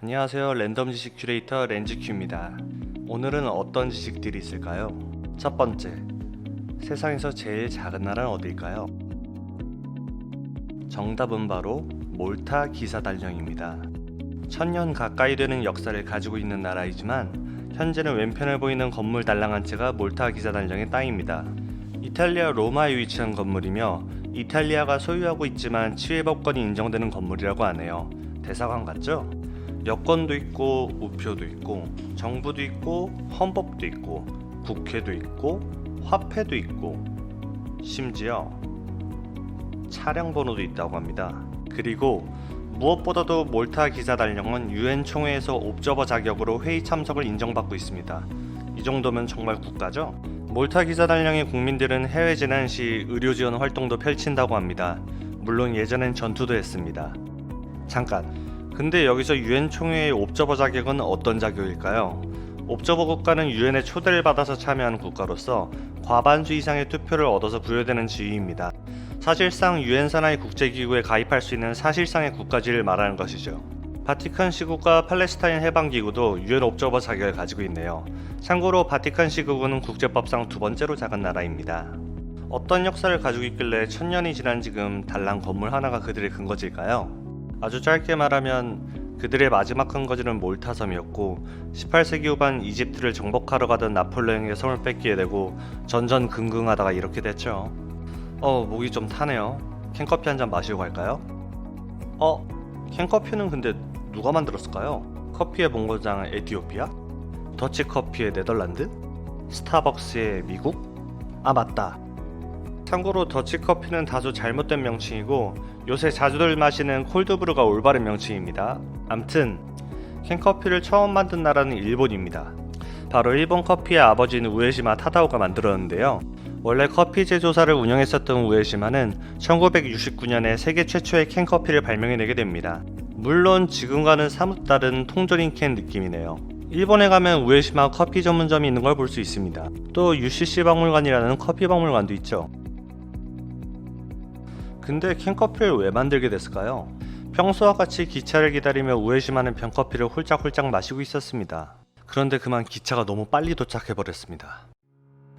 안녕하세요. 랜덤 지식 큐레이터 렌즈큐입니다. 오늘은 어떤 지식들이 있을까요? 첫 번째, 세상에서 제일 작은 나라는 어디일까요? 정답은 바로 몰타 기사단령입니다. 1000년 가까이 되는 역사를 가지고 있는 나라이지만 현재는 왼편에 보이는 건물 달랑 한 채가 몰타 기사단령의 땅입니다. 이탈리아 로마에 위치한 건물이며 이탈리아가 소유하고 있지만 치외법권이 인정되는 건물이라고 하네요. 대사관 같죠? 여권도 있고 우표도 있고 정부도 있고 헌법도 있고 국회도 있고 화폐도 있고 심지어 차량 번호도 있다고 합니다. 그리고 무엇보다도 몰타 기사단령은 UN 총회에서 옵저버 자격으로 회의 참석을 인정받고 있습니다. 이 정도면 정말 국가죠? 몰타 기사단령의 국민들은 해외 재난 시 의료 지원 활동도 펼친다고 합니다. 물론 예전엔 전투도 했습니다. 잠깐, 근데 여기서 UN 총회의 옵저버 자격은 어떤 자격일까요? 옵저버 국가는 UN에 초대를 받아서 참여하는 국가로서 과반수 이상의 투표를 얻어서 부여되는 지위입니다. 사실상 UN 산하의 국제기구에 가입할 수 있는 사실상의 국가지를 말하는 것이죠. 바티칸 시국과 팔레스타인 해방기구도 UN 옵저버 자격을 가지고 있네요. 참고로 바티칸 시국은 국제법상 두 번째로 작은 나라입니다. 어떤 역사를 가지고 있길래 1000년이 지난 지금 달랑 건물 하나가 그들의 근거지일까요? 아주 짧게 말하면 그들의 마지막 근거지는 몰타섬이었고 18세기 후반 이집트를 정복하러 가던 나폴레옹에게 섬을 뺏기게 되고 전전긍긍하다가 이렇게 됐죠. 목이 좀 타네요. 캔커피 한 잔 마시고 갈까요? 캔커피는 근데 누가 만들었을까요? 커피의 본고장 에티오피아? 더치커피의 네덜란드? 스타벅스의 미국? 아 맞다, 참고로 더치커피는 다소 잘못된 명칭이고 요새 자주들 마시는 콜드브루가 올바른 명칭입니다. 암튼 캔커피를 처음 만든 나라는 일본입니다. 바로 일본 커피의 아버지인 우에시마 타다오가 만들었는데요. 원래 커피 제조사를 운영했었던 우에시마는 1969년에 세계 최초의 캔커피를 발명해내게 됩니다. 물론 지금과는 사뭇 다른 통조림 캔 느낌이네요. 일본에 가면 우에시마 커피 전문점이 있는 걸 볼 수 있습니다. 또 UCC 박물관이라는 커피 박물관도 있죠. 근데 캔커피를 왜 만들게 됐을까요? 평소와 같이 기차를 기다리며 우에시마는 병커피를 홀짝홀짝 마시고 있었습니다. 그런데 그만 기차가 너무 빨리 도착해버렸습니다.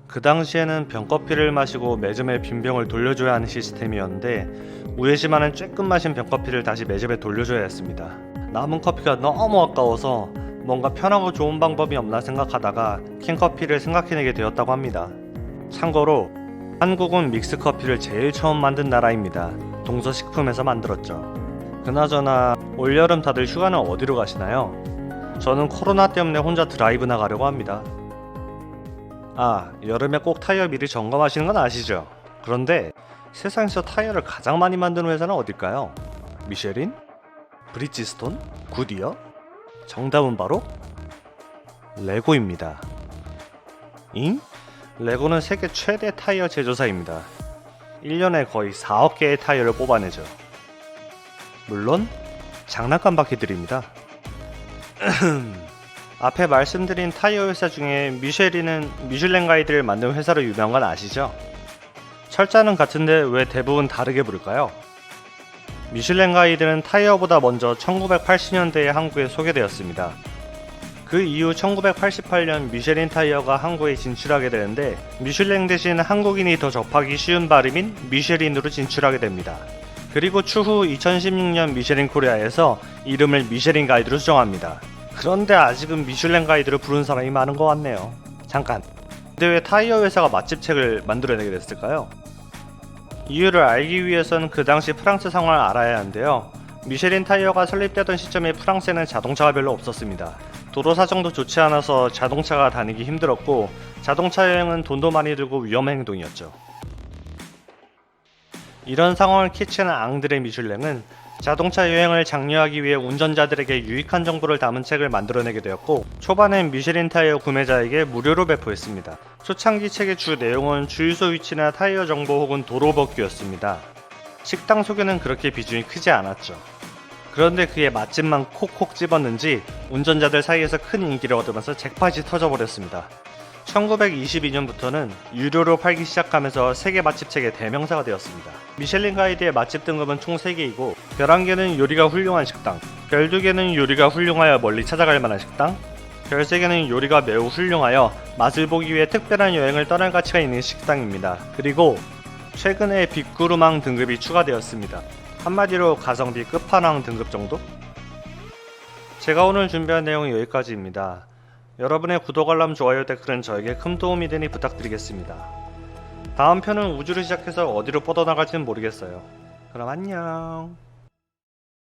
그 당시에는 병커피를 마시고 매점에 빈 병을 돌려줘야 하는 시스템이었는데 우에시마는 쬐끔 마신 병커피를 다시 매점에 돌려줘야 했습니다. 남은 커피가 너무 아까워서 뭔가 편하고 좋은 방법이 없나 생각하다가 캔커피를 생각해내게 되었다고 합니다. 참고로 한국은 믹스커피를 제일 처음 만든 나라입니다. 동서식품에서 만들었죠. 그나저나 올여름 다들 휴가는 어디로 가시나요? 저는 코로나 때문에 혼자 드라이브나 가려고 합니다. 여름에 꼭 타이어 미리 점검하시는 건 아시죠? 그런데 세상에서 타이어를 가장 많이 만드는 회사는 어딜까요? 미쉐린? 브리지스톤? 굿이어? 정답은 바로 레고입니다. 레고는 세계 최대 타이어 제조사입니다. 1년에 거의 4억 개의 타이어를 뽑아내죠. 물론 장난감 바퀴들입니다. 앞에 말씀드린 타이어 회사 중에 미쉐린은 미슐랭 가이드를 만든 회사로 유명한 건 아시죠? 철자는 같은데 왜 대부분 다르게 부를까요? 미슐랭 가이드는 타이어보다 먼저 1980년대에 한국에 소개되었습니다. 그 이후 1988년 미쉐린 타이어가 한국에 진출하게 되는데 미슐랭 대신 한국인이 더 접하기 쉬운 발음인 미쉐린으로 진출하게 됩니다. 그리고 추후 2016년 미쉐린 코리아에서 이름을 미쉐린 가이드로 수정합니다. 그런데 아직은 미슐랭 가이드로 부르는 사람이 많은 것 같네요. 잠깐, 근데 왜 타이어 회사가 맛집책을 만들어내게 됐을까요? 이유를 알기 위해선 그 당시 프랑스 상황을 알아야 하는데요. 미쉐린 타이어가 설립되던 시점에 프랑스에는 자동차가 별로 없었습니다. 도로 사정도 좋지 않아서 자동차가 다니기 힘들었고 자동차 여행은 돈도 많이 들고 위험한 행동이었죠. 이런 상황을 캐치한 앙드레 미슐랭은 자동차 여행을 장려하기 위해 운전자들에게 유익한 정보를 담은 책을 만들어내게 되었고 초반엔 미쉐린 타이어 구매자에게 무료로 배포했습니다. 초창기 책의 주 내용은 주유소 위치나 타이어 정보 혹은 도로 법규였습니다. 식당 소개는 그렇게 비중이 크지 않았죠. 그런데 그의 맛집만 콕콕 집었는지 운전자들 사이에서 큰 인기를 얻으면서 잭팟이 터져버렸습니다. 1922년부터는 유료로 팔기 시작하면서 세계 맛집책의 대명사가 되었습니다. 미슐랭 가이드의 맛집 등급은 총 3개이고 11개는 요리가 훌륭한 식당, 별 2개는 요리가 훌륭하여 멀리 찾아갈 만한 식당, 별 3개는 요리가 매우 훌륭하여 맛을 보기 위해 특별한 여행을 떠날 가치가 있는 식당입니다. 그리고 최근에 빅구르망 등급이 추가되었습니다. 한마디로 가성비 끝판왕 등급 정도? 제가 오늘 준비한 내용은 여기까지입니다. 여러분의 구독, 알람, 좋아요, 댓글은 저에게 큰 도움이 되니 부탁드리겠습니다. 다음 편은 우주를 시작해서 어디로 뻗어나갈지는 모르겠어요. 그럼 안녕.